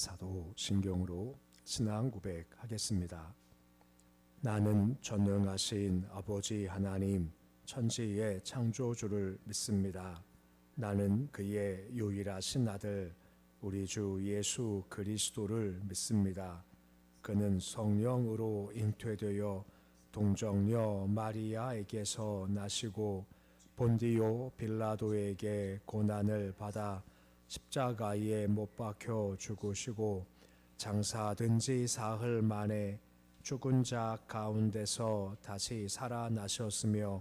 사도 신경으로 신앙 고백하겠습니다. 나는 전능하신 아버지 하나님 천지의 창조주를 믿습니다. 나는 그의 유일하신 아들 우리 주 예수 그리스도를 믿습니다. 그는 성령으로 잉태되어 동정녀 마리아에게서 나시고 본디오 빌라도에게 고난을 받아 십자가에 못 박혀 죽으시고 장사된 지 사흘 만에 죽은 자 가운데서 다시 살아나셨으며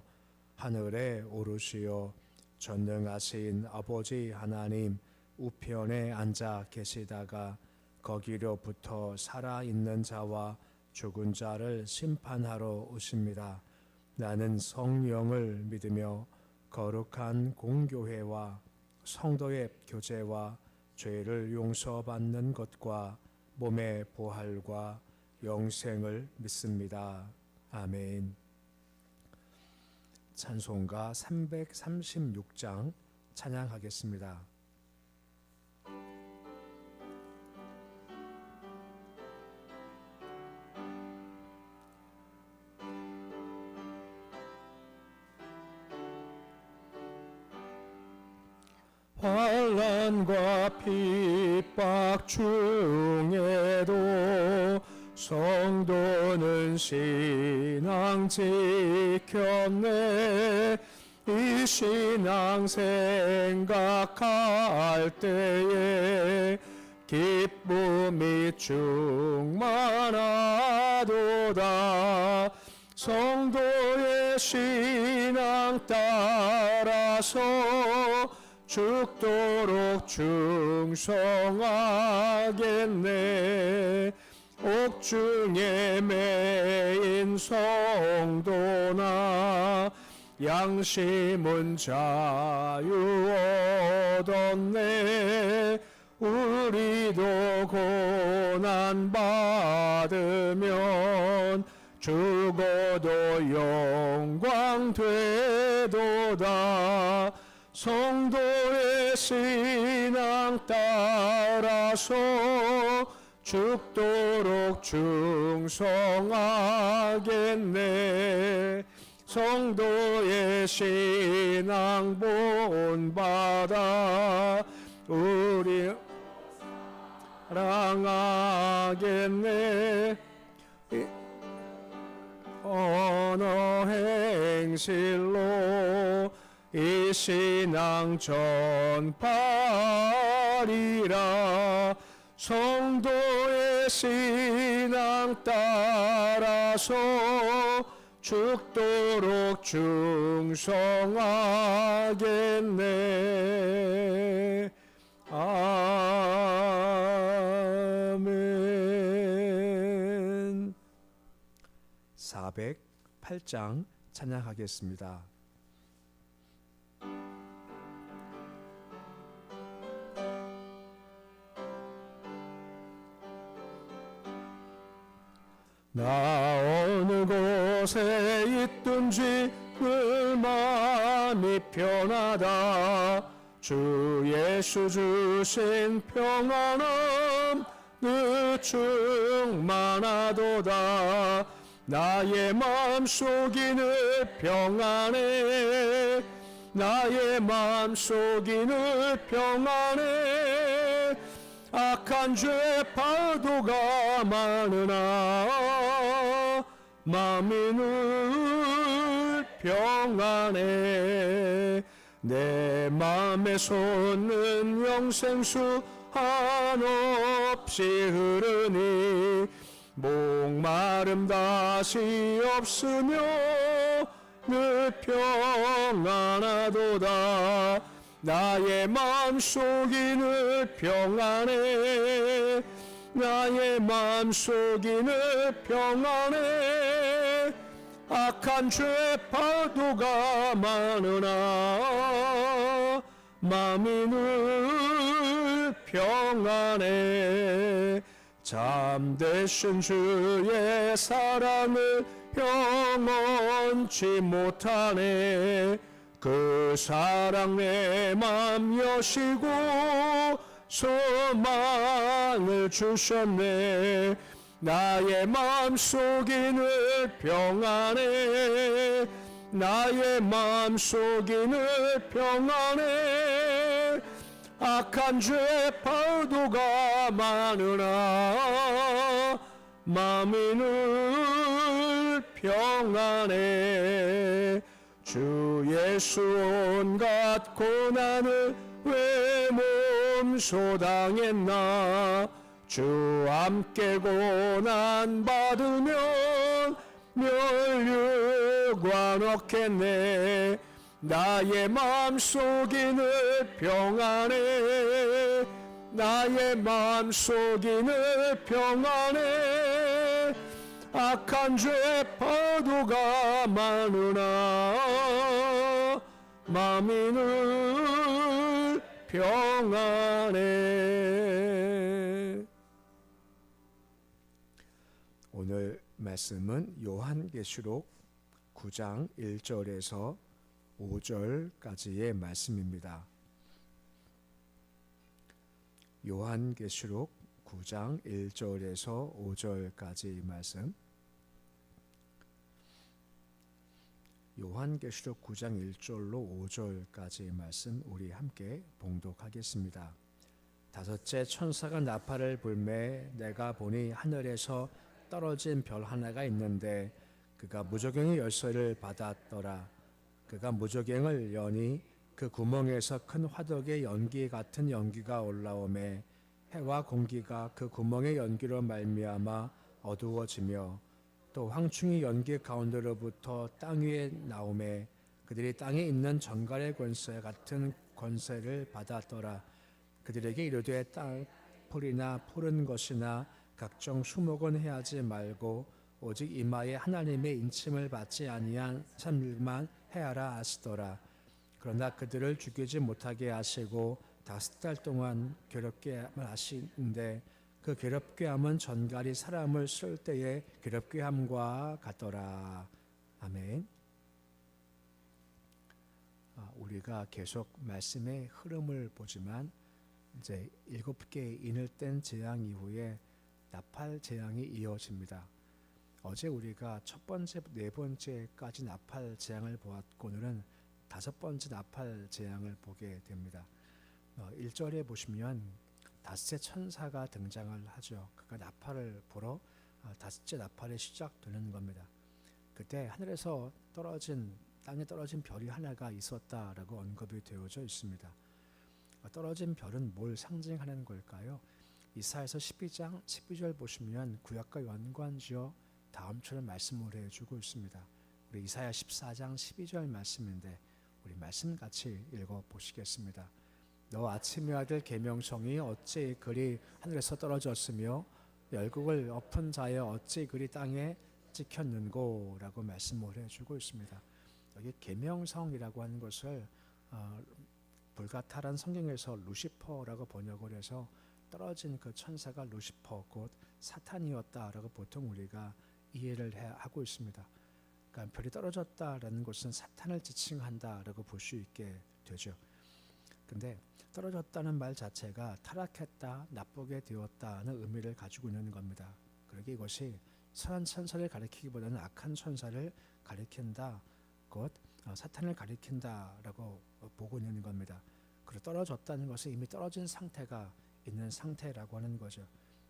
하늘에 오르시어 전능하신 아버지 하나님 우편에 앉아 계시다가 거기로부터 살아있는 자와 죽은 자를 심판하러 오십니다. 나는 성령을 믿으며 거룩한 공교회와 성도의 교제와 죄를 용서받는 것과 몸의 부활과 영생을 믿습니다. 아멘. 찬송가 336장 찬양하겠습니다. 환난과 핍박 중에도 성도는 신앙 지켰네. 이 신앙 생각할 때에 기쁨이 충만하도다. 성도의 신앙 따라서 죽도록 충성하겠네. 옥중에 매인 성도나 양심은 자유 얻었네. 우리도 고난 받으면 죽어도 영광 되도다. 성도의 신앙 따라서 죽도록 충성하겠네. 성도의 신앙 본받아 우리 사랑하겠네. 언어 행실로 이 신앙 전파리라. 성도의 신앙 따라서 죽도록 충성하겠네. 아멘. 408장 찬양하겠습니다. 나 어느 곳에 있든지 늘 마음이 편하다. 주 예수 주신 평안함 늘 충만하도다. 나의 마음속이 늘 평안해. 나의 마음속이 늘 평안해. 악한 죄 파도가 많으나 마음이 늘 평안해. 내 마음에 솟는 영생수 한없이 흐르니 목마름 다시 없으며 늘 평안하도다. 나의 마음속이 늘 평안해. 나의 마음속이 늘 평안해. 악한 죄 파도가 많으나 마음이 늘 평안해. 잠드신 주의 사랑을 영원치 못하네. 그 사랑 내 맘 여시고 소망을 주셨네. 나의 마음속이 늘 평안해. 나의 마음속이 늘 평안해. 악한 죄 파도가 많으나 마음이 늘 평안해. 주 예수 온갖 고난을 왜 몸소 당했나. 주 함께 고난 받으면 멸류관 얻겠네. 나의 마음속이 늘 평안해. 나의 마음속이 늘 평안해. 악한 죄 파도가 많으나 마음이 늘 평안해. 오늘 말씀은 요한계시록 9장 1절에서 5절까지의 말씀입니다. 요한계시록 9장 1절에서 5절까지의 말씀. 요한계시록 9장 1절로 5절까지의 말씀 우리 함께 봉독하겠습니다. 다섯째 천사가 나팔을 불매 내가 보니 하늘에서 떨어진 별 하나가 있는데 그가 무저갱의 열쇠를 받았더라. 그가 무저갱을 여니 그 구멍에서 큰 화덕의 연기 같은 연기가 올라오매 해와 공기가 그 구멍의 연기로 말미암아 어두워지며 또 황충이 연기 가운데로부터 땅 위에 나오매 그들이 땅에 있는 전갈의 권세 같은 권세를 받았더라. 그들에게 이르되 땅 풀이나 푸른 것이나 각종 수목은 해하지 말고 오직 이마에 하나님의 인침을 받지 아니한 삶만 해하라 하시더라. 그러나 그들을 죽이지 못하게 하시고 5달 동안 괴롭게 하시는데 그 괴롭게 함은 전갈이 사람을 쏠 때의 괴롭게 함과 같더라. 아멘. 우리가 계속 말씀의 흐름을 보지만 이제 7개 인을 뗀 재앙 이후에 나팔 재앙이 이어집니다. 어제 우리가 첫 번째, 네 번째까지 나팔 재앙을 보았고 오늘은 5번째 나팔 재앙을 보게 됩니다. 1절에 보시면 다섯째 천사가 등장을 하죠. 그가 나팔을 불어 다섯째 나팔이 시작되는 겁니다. 그때 하늘에서 땅에 떨어진 별이 하나가 있었다라고 언급이 되어져 있습니다. 떨어진 별은 뭘 상징하는 걸까요? 이사야서 12장 12절 보시면 구약과 연관지어 다음처럼 말씀을 해주고 있습니다. 우리 이사야 14장 12절 말씀인데 우리 말씀 같이 읽어보시겠습니다. 너 아침의 아들 계명성이 어찌 그리 하늘에서 떨어졌으며 열국을 엎은 자여 어찌 그리 땅에 찍혔는고 라고 말씀을 해주고 있습니다. 여기 계명성이라고 하는 것을 불가타란 성경에서 루시퍼라고 번역을 해서 떨어진 그 천사가 루시퍼 곧 사탄이었다라고 보통 우리가 이해를 하고 있습니다. 그러니까 별이 떨어졌다라는 것은 사탄을 지칭한다라고 볼 수 있게 되죠. 근데 떨어졌다는 말 자체가 타락했다, 나쁘게 되었다는 의미를 가지고 있는 겁니다. 그러기 이것이 선한 천사를 가리키기보다는 악한 천사를 가리킨다, 곧 사탄을 가리킨다라고 보고 있는 겁니다. 그리고 떨어졌다는 것은 이미 떨어진 상태가 있는 상태라고 하는 거죠.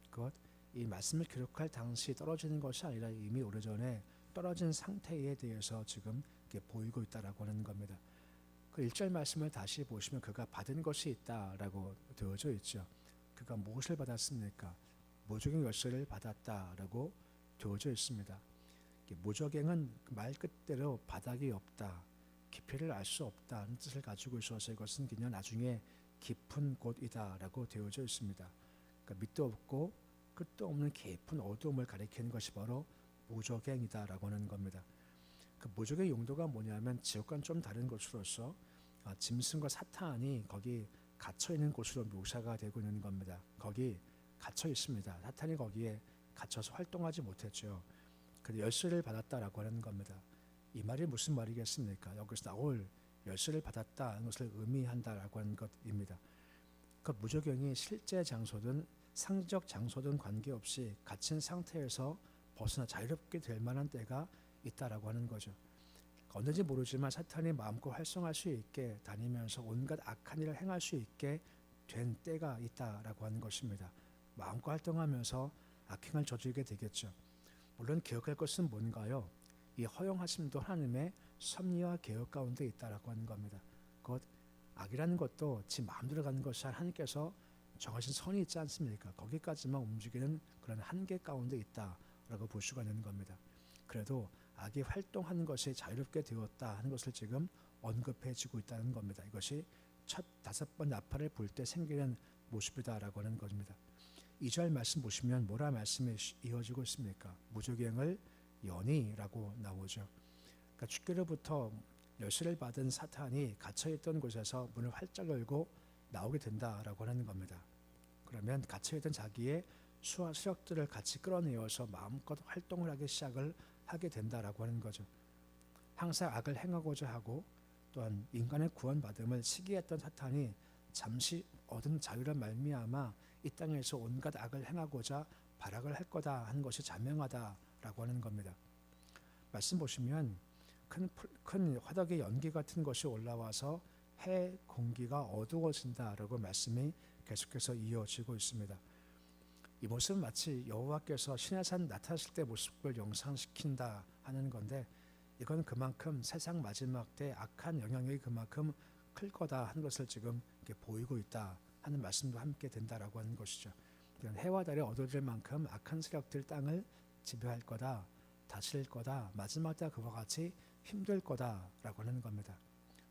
곧 이 말씀을 기록할 당시 떨어지는 것이 아니라 이미 오래전에 떨어진 상태에 대해서 지금 보이고 있다라고 하는 겁니다. 그 1절 말씀을 다시 보시면 그가 받은 것이 있다라고 되어져 있죠. 그가 무엇을 받았습니까? 무저갱 열쇠를 받았다라고 되어져 있습니다. 무저갱은 말 그대로 바닥이 없다, 깊이를 알 수 없다는 뜻을 가지고 있어서 이것은 그냥 나중에 깊은 곳이다라고 되어져 있습니다. 그러니까 밑도 없고 끝도 없는 깊은 어두움을 가리키는 것이 바로 무저갱이다라고 하는 겁니다. 그 무저갱의 용도가 뭐냐면 지옥과는 좀 다른 곳으로서 짐승과 사탄이 거기 갇혀 있는 곳으로 묘사가 되고 있는 겁니다. 거기 갇혀 있습니다. 사탄이 거기에 갇혀서 활동하지 못했죠. 그래서 열쇠를 받았다라고 하는 겁니다. 이 말이 무슨 말이겠습니까? 여기서 나올 열쇠를 받았다는 것을 의미한다라고 하는 것입니다. 그 무저경이 실제 장소든 상징적 장소든 관계없이 갇힌 상태에서 벗어나 자유롭게 될 만한 때가 있다라고 하는 거죠. 언제인지 모르지만 사탄이 마음껏 활성화할 수 있게 다니면서 온갖 악한 일을 행할 수 있게 된 때가 있다라고 하는 것입니다. 마음껏 활동하면서 악행을 저지르게 되겠죠. 물론 기억할 것은 뭔가요? 이 허용하심도 하나님의 섭리와 계획 가운데 있다라고 하는 겁니다. 곧 악이라는 것도 지 마음대로 가는 것이 하나님께서 정하신 선이 있지 않습니까? 거기까지만 움직이는 그런 한계 가운데 있다라고 볼 수가 있는 겁니다. 그래도 악이 활동하는 것이 자유롭게 되었다 하는 것을 지금 언급해지고 있다는 겁니다. 이것이 첫 5번 나팔을 불 때 생기는 모습이다라고 하는 겁니다. 2절 말씀 보시면 뭐라 말씀이 이어지고 있습니까? 무저갱을 연이라고 나오죠. 그러니까 주께로부터 열쇠를 받은 사탄이 갇혀있던 곳에서 문을 활짝 열고 나오게 된다라고 하는 겁니다. 그러면 갇혀있던 자기의 수와 수력들을 같이 끌어내어서 마음껏 활동을 하게 된다라고 하는 거죠. 항상 악을 행하고자 하고 또한 인간의 구원받음을 시기했던 사탄이 잠시 얻은 자유를 말미암아 이 땅에서 온갖 악을 행하고자 발악을 할 거다 하는 것이 자명하다라고 하는 겁니다. 말씀 보시면 큰 화덕의 연기 같은 것이 올라와서 해 공기가 어두워진다라고 말씀이 계속해서 이어지고 있습니다. 이 모습은 마치 여호와께서 시내산 나타나실 때 모습을 영상시킨다 하는 건데 이건 그만큼 세상 마지막 때 악한 영향력이 그만큼 클 거다 하는 것을 지금 이렇게 보이고 있다 하는 말씀도 함께 된다라고 하는 것이죠. 해와 달이 어두워질 만큼 악한 세력들 땅을 지배할 거다, 다스릴 거다, 마지막 때 그와 같이 힘들 거다라고 하는 겁니다.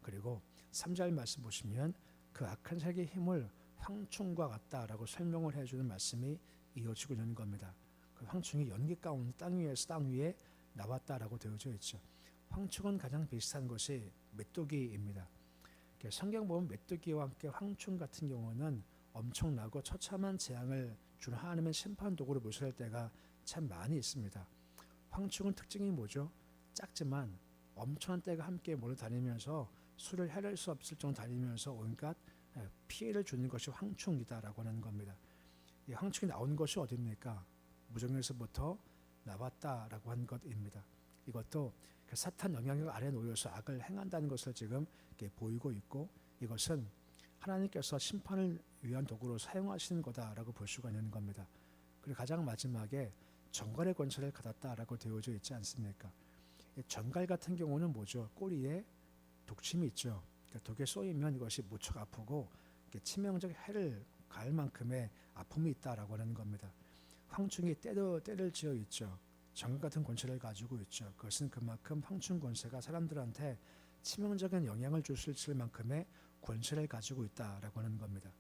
그리고 3절 말씀 보시면 그 악한 세력의 힘을 황충과 같다라고 설명을 해주는 말씀이 이어지고 있는 겁니다. 그 황충이 연기 가운데 땅 위에 나왔다라고 되어져 있죠. 황충은 가장 비슷한 것이 메뚜기입니다. 성경 보면 메뚜기와 함께 황충 같은 경우는 엄청나고 처참한 재앙을 준 하나님의 심판 도구로 묘사할 때가 참 많이 있습니다. 황충은 특징이 뭐죠? 작지만 엄청난 떼가 함께 몰려다니면서 수를 헤아릴 수 없을 정도 다니면서 온갖 피해를 주는 것이 황충이다라고 하는 겁니다. 이 황충이 나온 것이 어디입니까? 무저갱에서부터 나왔다라고 한 것입니다. 이것도 사탄 영향력 아래 놓여서 악을 행한다는 것을 지금 보이고 있고 이것은 하나님께서 심판을 위한 도구로 사용하시는 거다라고 볼 수가 있는 겁니다. 그리고 가장 마지막에 전갈의 권세를 받았다라고 되어져 있지 않습니까? 전갈 같은 경우는 뭐죠? 꼬리에 독침이 있죠. 독에 쏘이면 이것이 무척 아프고 치명적 해를 가할 만큼의 아픔이 있다라고 하는 겁니다. 황충이 때를 지어 있죠. 전갈 같은 권세를 가지고 있죠. 그것은 그만큼 황충 권세가 사람들한테 치명적인 영향을 줄 수 있을 만큼의 권세를 가지고 있다라고 하는 겁니다.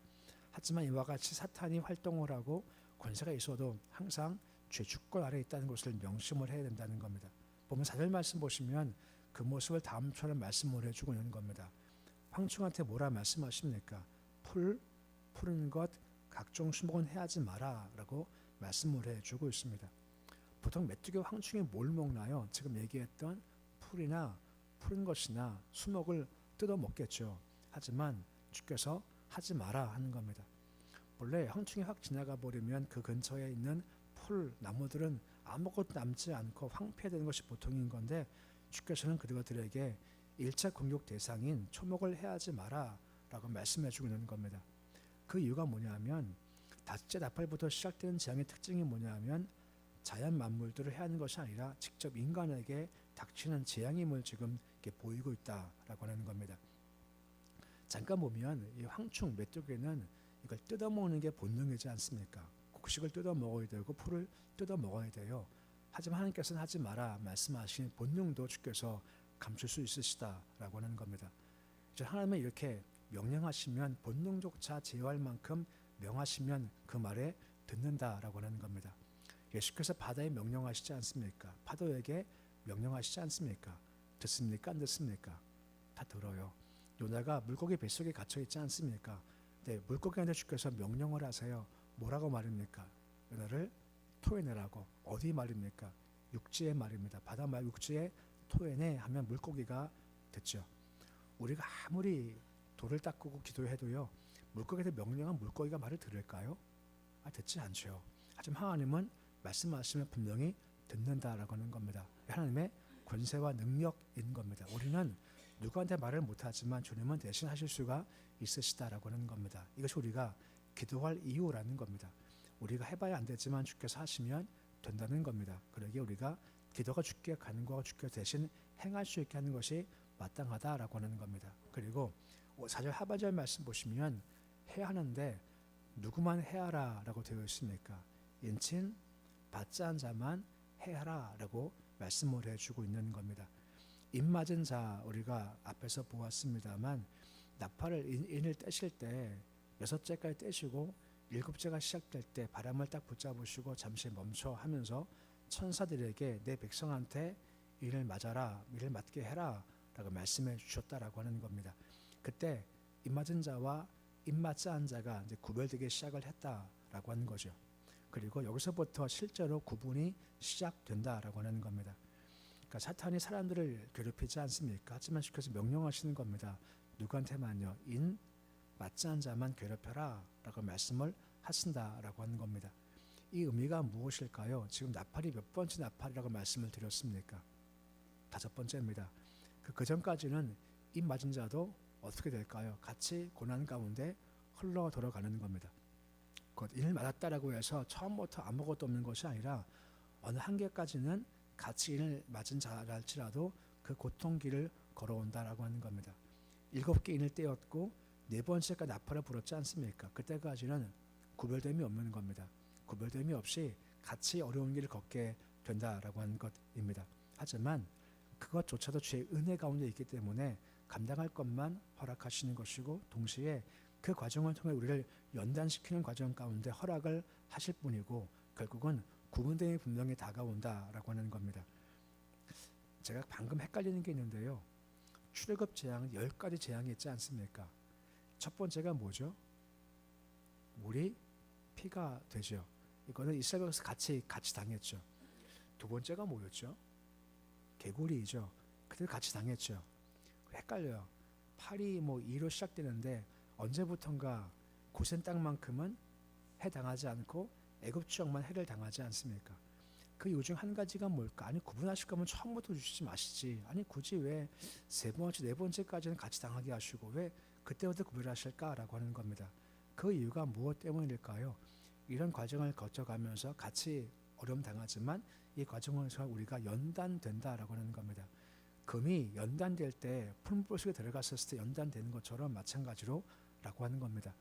하지만 이와 같이 사탄이 활동을 하고 권세가 있어도 항상 죄 주권 아래 있다는 것을 명심을 해야 된다는 겁니다. 보면 4절 말씀 보시면 그 모습을 다음처럼 말씀을 해주고 있는 겁니다. 황충한테 뭐라 말씀하십니까? 푸른 것 각종 수목은 해하지 마라 라고 말씀을 해주고 있습니다. 보통 메뚜기와 황충이 뭘 먹나요? 지금 얘기했던 풀이나 푸른 것이나 수목을 뜯어 먹겠죠. 하지만 주께서 하지 마라 하는 겁니다. 원래 황충이 확 지나가 버리면 그 근처에 있는 풀, 나무들은 아무것도 남지 않고 황폐되는 것이 보통인 건데 주께서는 그들에게 1차 공격 대상인 초목을 해하지 마라 라고 말씀해 주고 있는 겁니다. 그 이유가 뭐냐면 다섯째 나팔부터 시작되는 재앙의 특징이 뭐냐면 자연 만물들을 해하는 것이 아니라 직접 인간에게 닥치는 재앙임을 지금 이렇게 보이고 있다라고 하는 겁니다. 잠깐 보면 이 황충 메뚜기는 이걸 뜯어먹는 게 본능이지 않습니까? 곡식을 뜯어 먹어야 되고 풀을 뜯어 먹어야 돼요. 하지만 하나님께서는 하지 마라 말씀하신 본능도 주께서 감출 수 있으시다라고 하는 겁니다. 이제 하나님은 이렇게 명령하시면 본능조차 제어할 만큼 명하시면 그 말에 듣는다라고 하는 겁니다. 예수께서 바다에 명령하시지 않습니까? 파도에게 명령하시지 않습니까? 듣습니까? 안 듣습니까? 다 들어요. 요나가 물고기 뱃속에 갇혀 있지 않습니까? 네, 물고기한테 주께서 명령을 하세요. 뭐라고 말입니까? 요나를 토해내라고. 어디 말입니까? 육지의 말입니다. 바다 말 육지에 토해내 하면 물고기가 듣죠. 우리가 아무리 돌을 닦고 기도해도요. 물고기한테 명령한 물고기가 말을 들을까요? 듣지 않죠. 하지만 하나님은 말씀하시면 분명히 듣는다라고 하는 겁니다. 하나님의 권세와 능력인 겁니다. 우리는 누구한테 말을 못하지만 주님은 대신 하실 수가 있으시다라고 하는 겁니다. 이것이 우리가 기도할 이유라는 겁니다. 우리가 해봐야 안 되지만 주께서 하시면 된다는 겁니다. 그러기에 우리가 기도가 주께 가는 거와 주께서 대신 행할 수 있게 하는 것이 마땅하다라고 하는 겁니다. 그리고 4절 하반절 말씀 보시면 해야 하는데 누구만 해하라 라고 되어 있습니까? 인친 받지 않은 자만 해하라 라고 말씀을 해주고 있는 겁니다. 입맞은 자 우리가 앞에서 보았습니다만 나팔을 인을 떼실 때 6째까지 떼시고 7째가 시작될 때 바람을 딱 붙잡으시고 잠시 멈춰 하면서 천사들에게 내 백성한테 이를 맞아라, 이를 맞게 해라 라고 말씀해 주셨다라고 하는 겁니다. 그때 입맞은 자와 입맞지 않은 자가 이제 구별되기 시작을 했다라고 하는 거죠. 그리고 여기서부터 실제로 구분이 시작된다라고 하는 겁니다. 그러니까 사탄이 사람들을 괴롭히지 않습니까? 하지만 주께서 명령하시는 겁니다. 누구한테만요? 인 맞지 않은 자만 괴롭혀라 라고 말씀을 하신다라고 하는 겁니다. 이 의미가 무엇일까요? 지금 나팔이 몇 번째 나팔이라고 말씀을 드렸습니까? 5번째입니다. 그 전까지는 입 맞은 자도 어떻게 될까요? 같이 고난 가운데 흘러 들어가는 겁니다. 곧 인을 맞았다라고 해서 처음부터 아무것도 없는 것이 아니라 어느 한계까지는 같이 인을 맞은 자랄지라도 그 고통길을 걸어온다라고 하는 겁니다. 7개 인을 떼었고 4번째가 나팔을 불었지 않습니까? 그때까지는 구별됨이 없는 겁니다. 구별됨이 없이 같이 어려운 길을 걷게 된다라고 하는 것입니다. 하지만 그것조차도 주의 은혜 가운데 있기 때문에 감당할 것만 허락하시는 것이고 동시에 그 과정을 통해 우리를 연단시키는 과정 가운데 허락을 하실 뿐이고 결국은 구분됨이 분명히 다가온다라고 하는 겁니다. 제가 방금 헷갈리는 게 있는데요. 출애굽 재앙은 10가지 재앙이 있지 않습니까? 첫 번째가 뭐죠? 물이 피가 되죠. 이거는 이스라엘에서 같이 당했죠. 두 번째가 뭐였죠? 개구리이죠. 그들 같이 당했죠. 헷갈려요. 8이 2로 시작되는데 언제부턴가 고센 땅만큼은 해 당하지 않고 애굽 지역만 해를 당하지 않습니까? 그 이유 중 한 가지가 뭘까? 아니 구분하실 거면 처음부터 주시지 마시지. 아니 굳이 왜 3번째, 4번째까지는 같이 당하게 하시고 왜 그때부터 구별하실까라고 하는 겁니다. 그 이유가 무엇 때문일까요? 이런 과정을 거쳐가면서 같이 어려움 당하지만 이 과정에서 우리가 연단된다라고 하는 겁니다. 금이 연단될 때 푸른불 속에 들어갔을 때 연단되는 것처럼 마찬가지로 라고 하는 겁니다.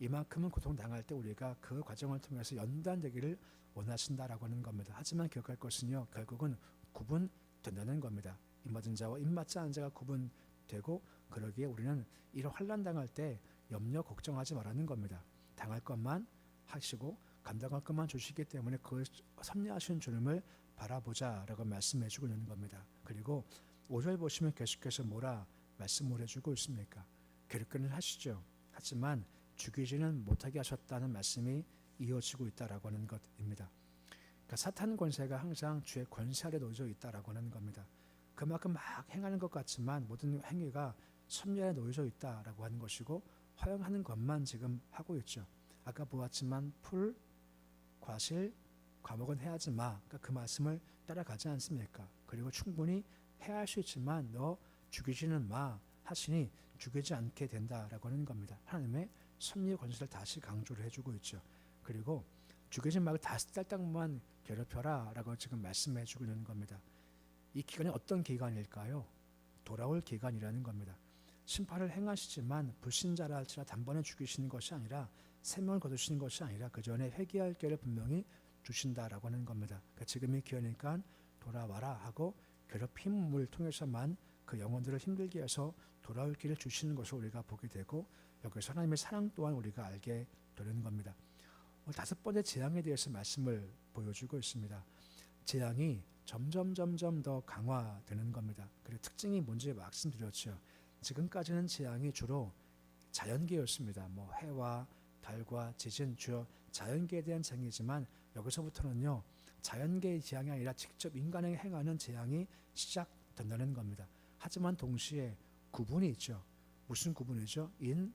이만큼은 고통당할 때 우리가 그 과정을 통해서 연단되기를 원하신다라고 하는 겁니다. 하지만 기억할 것은요. 결국은 구분된다는 겁니다. 입맞은 자와 입맞지 않은 자가 구분되고 그러기에 우리는 이런 환난 당할 때 염려 걱정하지 말라는 겁니다. 당할 것만 하시고 감당할 것만 주시기 때문에 그 섭리하신 주님을 바라보자라고 말씀해 주고 있는 겁니다. 그리고 5절 보시면 계속해서 뭐라 말씀을 해주고 있습니까? 괴롭게는 하시죠. 하지만 죽이지는 못하게 하셨다는 말씀이 이어지고 있다라고 하는 것입니다. 그러니까 사탄 권세가 항상 주의 권세 아래 놓여져 있다라고 하는 겁니다. 그만큼 막 행하는 것 같지만 모든 행위가 섭리 아래 놓여져 있다라고 하는 것이고 허용하는 것만 지금 하고 있죠. 아까 보았지만 풀, 과실, 과목은 해하지 마. 그러니까 그 말씀을 따라가지 않습니까? 그리고 충분히 해야 할 수 있지만 너 죽이지는 마 하시니 죽이지 않게 된다라고 하는 겁니다. 하나님의 섭리 권세를 다시 강조를 해주고 있죠. 그리고 죽이지 말고 5달 동안 괴롭혀라 라고 지금 말씀해주고 있는 겁니다. 이 기간이 어떤 기간일까요? 돌아올 기간이라는 겁니다. 심판을 행하시지만 불신자라 할지라 단번에 죽이시는 것이 아니라 생명을 거두시는 것이 아니라 그 전에 회개할 기회를 분명히 주신다라고 하는 겁니다. 그러니까 지금이 기회니까 돌아와라 하고 괴롭힘을 통해서만 그 영혼들을 힘들게 해서 돌아올 길을 주시는 것을 우리가 보게 되고 여기서 하나님의 사랑 또한 우리가 알게 되는 겁니다. 오늘 5번째 재앙에 대해서 말씀을 보여주고 있습니다. 재앙이 점점 더 강화되는 겁니다. 그리고 특징이 뭔지 말씀드렸죠. 지금까지는 재앙이 주로 자연계였습니다. 해와 달과 지진, 주요 자연계에 대한 재앙이지만 여기서부터는요. 자연계의 재앙이 아니라 직접 인간에게 행하는 재앙이 시작된다는 겁니다. 하지만 동시에 구분이 있죠. 무슨 구분이죠? 인,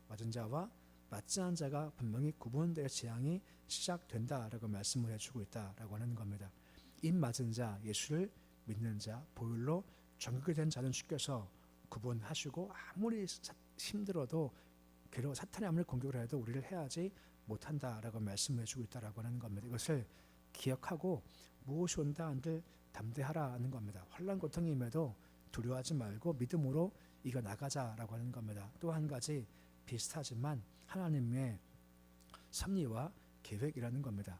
맞은 자와 맞지 않은 자가 분명히 구분될 재앙이 시작된다라고 말씀을 해주고 있다라고 하는 겁니다. 입 맞은 자, 예수를 믿는 자, 보혈로 정결이 된 자는 주께서 구분하시고 아무리 힘들어도 괴로워 사탄이 아무리 공격을 해도 우리를 해하지 못한다라고 말씀을 해주고 있다라고 하는 겁니다. 이것을 기억하고 무엇이 온다 한들 담대하라는 겁니다. 환난 고통이 임해도 두려워하지 말고 믿음으로 이겨 나가자라고 하는 겁니다. 또 한 가지 비슷하지만 하나님의 섭리와 계획이라는 겁니다.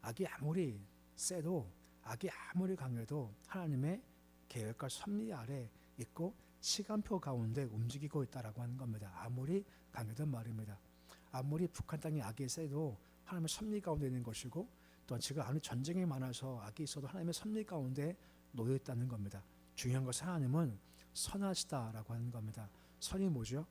악이 아무리 세도 악이 아무리 강해도 하나님의 계획과 섭리 아래 있고 시간표 가운데 움직이고 있다라고 하는 겁니다. 아무리 강해도 말입니다. 아무리 북한 땅의 악이 세도 하나님의 섭리 가운데 있는 것이고 또한 지금 아무리 전쟁이 많아서 악이 있어도 하나님의 섭리 가운데 놓여 있다는 겁니다. 중요한 것은 하나님은 선하시다라고 하는 겁니다. 선이 뭐죠?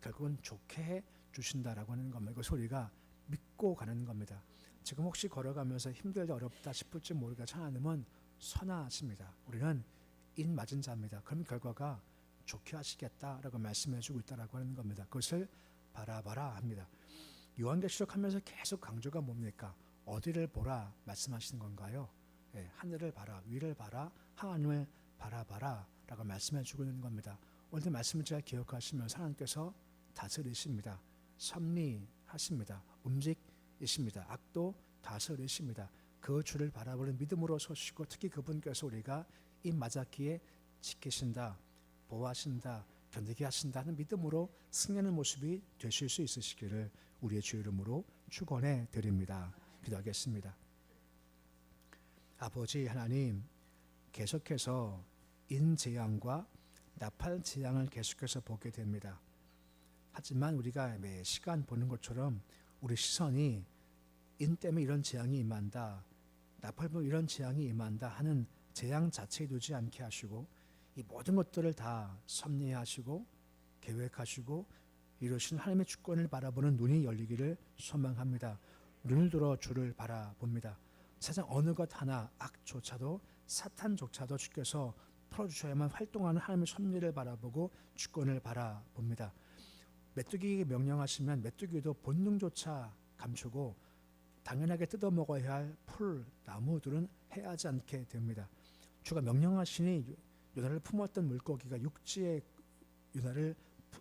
결국은 좋게 해 주신다라고 하는 겁니다. 이것을 우리가 믿고 가는 겁니다. 지금 혹시 걸어가면서 힘들다 어렵다 싶을지 모르겠지만 하나님은 선하십니다. 우리는 인 맞은 자입니다. 그럼 결과가 좋게 하시겠다라고 말씀해주고 있다라고 하는 겁니다. 그것을 바라봐라 합니다. 요한계시록 하면서 계속 강조가 뭡니까? 어디를 보라 말씀하시는 건가요? 예, 하늘을 봐라, 위를 봐라, 하나님을 바라봐라 라고 말씀해주고 있는 겁니다. 오늘 말씀을 잘 기억하시면서 하나님께서 다스리십니다. 섭리하십니다. 움직이십니다. 악도 다스리십니다. 그 주를 바라보는 믿음으로 서시고 특히 그분께서 우리가 이 맞았기에 지키신다, 보호하신다, 견디게 하신다 하는 믿음으로 승리하는 모습이 되실 수 있으시기를 우리의 주 이름으로 축원해 드립니다. 기도하겠습니다. 아버지 하나님, 계속해서 인재앙과 나팔재앙을 계속해서 보게 됩니다. 하지만 우리가 매 시간 보는 것처럼 우리 시선이 인 때문에 이런 재앙이 임한다, 나팔 보면 이런 재앙이 임한다 하는 재앙 자체에 두지 않게 하시고 이 모든 것들을 다 섭리하시고 계획하시고 이루신 하나님의 주권을 바라보는 눈이 열리기를 소망합니다. 눈을 들어 주를 바라봅니다. 세상 어느 것 하나 악조차도 사탄조차도 주께서 풀어주셔야만 활동하는 하나님의 섭리를 바라보고 주권을 바라봅니다. 메뚜기에게 명령하시면 메뚜기도 본능조차 감추고 당연하게 뜯어먹어야 할 풀, 나무들은 해하지 않게 됩니다. 주가 명령하시니 요나를 품었던 물고기가 육지의 요나를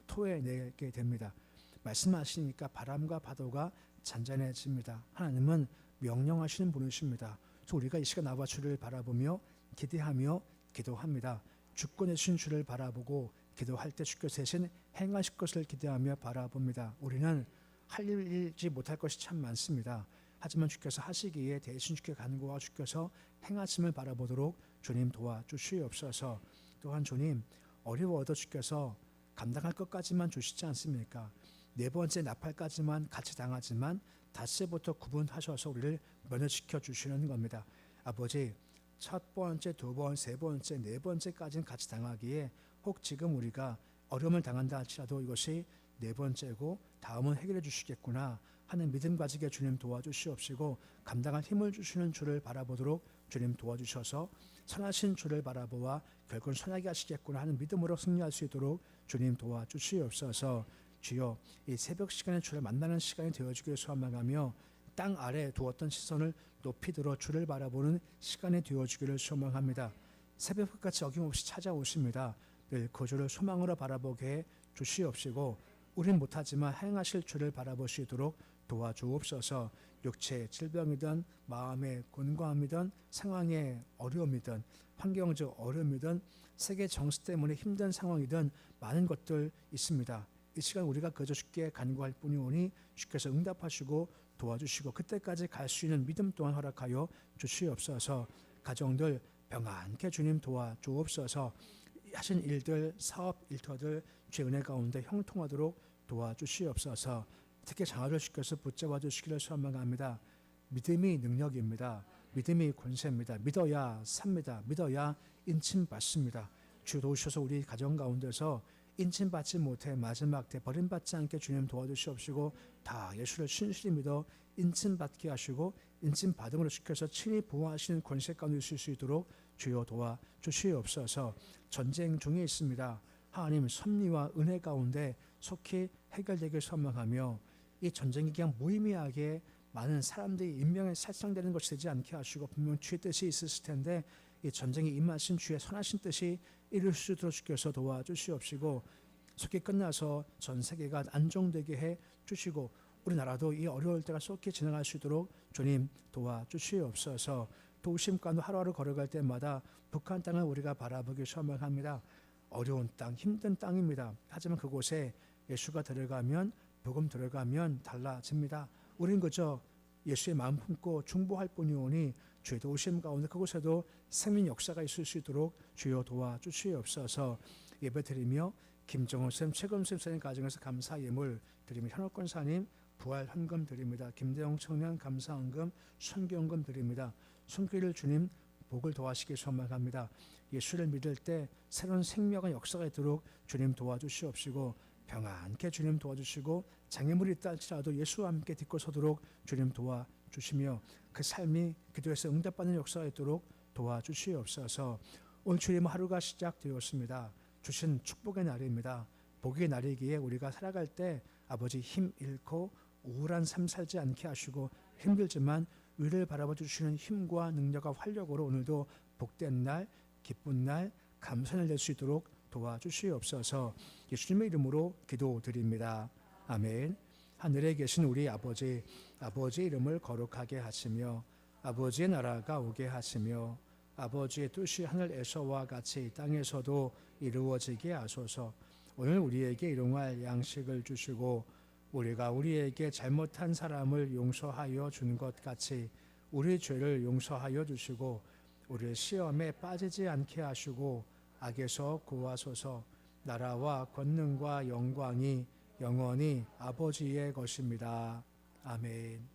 토해내게 됩니다. 말씀하시니까 바람과 파도가 잔잔해집니다. 하나님은 명령하시는 분이십니다. 그래서 우리가 이 시간 나와 주를 바라보며 기대하며 기도합니다. 주권의 신 주를 바라보고 기도할 때 주께서 대신 행하실 것을 기대하며 바라봅니다. 우리는 할 일이지 못할 것이 참 많습니다. 하지만 주께서 하시기에 대신 주께 간구하고 주께서 행하심을 바라보도록 주님 도와주시옵소서. 또한 주님, 어려워도 주께서 감당할 것까지만 주시지 않습니까? 네 번째 나팔까지만 같이 당하지만 닷새부터 구분하셔서 우리를 면허시켜 주시는 겁니다. 아버지, 첫 번째, 두 번째, 세 번째, 네 번째까지는 같이 당하기에 혹 지금 우리가 어려움을 당한다 할지라도 이것이 네 번째고 다음은 해결해 주시겠구나 하는 믿음 가지게 주님 도와주시옵시고 감당할 힘을 주시는 주를 바라보도록 주님 도와주셔서 선하신 주를 바라보아 결국은 선하게 하시겠구나 하는 믿음으로 승리할 수 있도록 주님 도와주시옵소서. 주여, 이 새벽 시간에 주를 만나는 시간이 되어주기를 소망하며 땅 아래에 두었던 시선을 높이 들어 주를 바라보는 시간이 되어주기를 소망합니다. 새벽같이 어김없이 찾아오십니다. 늘 그 주를 소망으로 바라보게 해 주시옵시고 우린 못하지만 행하실 주를 바라보시도록 도와주옵소서. 육체의 질병이든 마음의 곤고함이든 상황의 어려움이든 환경적 어려움이든 세계 정세 때문에 힘든 상황이든 많은 것들 있습니다. 이 시간 우리가 그저 주께 간구할 뿐이오니 주께서 응답하시고 도와주시고 그때까지 갈 수 있는 믿음 또한 허락하여 주시옵소서. 가정들 평안케 주님 도와주옵소서. 하신 일들, 사업 일터들 주의 은혜 가운데 형통하도록 도와주시옵소서. 특히 자녀를 주께서 붙잡아 주시기를 소망합니다. 믿음이 능력입니다. 믿음이 권세입니다. 믿어야 삽니다. 믿어야 인침받습니다. 주 도우셔서 우리 가정 가운데서 인침받지 못해 마지막 때 버림받지 않게 주님 도와주시옵시고 다 예수를 신실히 믿어 인침받게 하시고 인침받음으로 주께서 친히 보호하시는 권세 가운데 있을 수 있도록 주여 도와주시옵소서. 전쟁 중에 있습니다. 하나님 섭리와 은혜 가운데 속히 해결되길 소망하며 이 전쟁이 그냥 무의미하게 많은 사람들이 인명에 살상되는 것이 되지 않게 하시고 분명 주의 뜻이 있으실 텐데 이 전쟁이 임하신 주의 선하신 뜻이 이룰 수 있도록 주께서 도와주시옵시고 속히 끝나서 전 세계가 안정되게 해 주시고 우리나라도 이 어려울 때가 속히 지나갈 수 있도록 주님 도와주시옵소서. 도심 가운데 하루하루 걸어갈 때마다 북한 땅을 우리가 바라보기 소망합니다. 어려운 땅, 힘든 땅입니다. 하지만 그곳에 예수가 들어가면 복음 들어가면 달라집니다. 우린 그저 예수의 마음 품고 중보할 뿐이오니 주의 도우심 가운데 그곳에도 생명 역사가 있을 수 있도록 주여 도와주시옵소서. 예배드리며 김정호 쌤, 최금 쌤 가정에서 감사 예물 드리며 현옥 권사님 부활 헌금 드립니다. 김대영 청년 감사 헌금, 선교헌금 드립니다. 손길을 주님 복을 도와시길 소망합니다. 예수를 믿을 때 새로운 생명의 역사가 있도록 주님 도와주시옵시고 평안케 주님 도와주시고 장애물이 있다 할지라도 예수와 함께 딛고 서도록 주님 도와주시며 그 삶이 기도에서 응답받는 역사가 있도록 도와주시옵소서. 오늘 주님 하루가 시작되었습니다. 주신 축복의 날입니다. 복의 날이기에 우리가 살아갈 때 아버지 힘 잃고 우울한 삶 살지 않게 하시고 힘들지만 위를 바라봐 주시는 힘과 능력과 활력으로 오늘도 복된 날, 기쁜 날, 감사를 낼 수 있도록 도와주시옵소서. 예수님의 이름으로 기도드립니다. 아멘. 하늘에 계신 우리 아버지, 아버지의 이름을 거룩하게 하시며 아버지의 나라가 오게 하시며 아버지의 뜻이 하늘에서와 같이 땅에서도 이루어지게 하소서. 오늘 우리에게 일용할 양식을 주시고 우리가 우리에게 잘못한 사람을 용서하여 준 것 같이 우리 죄를 용서하여 주시고 우리를 시험에 빠지지 않게 하시고 악에서 구하소서. 나라와 권능과 영광이 영원히 아버지의 것입니다. 아멘.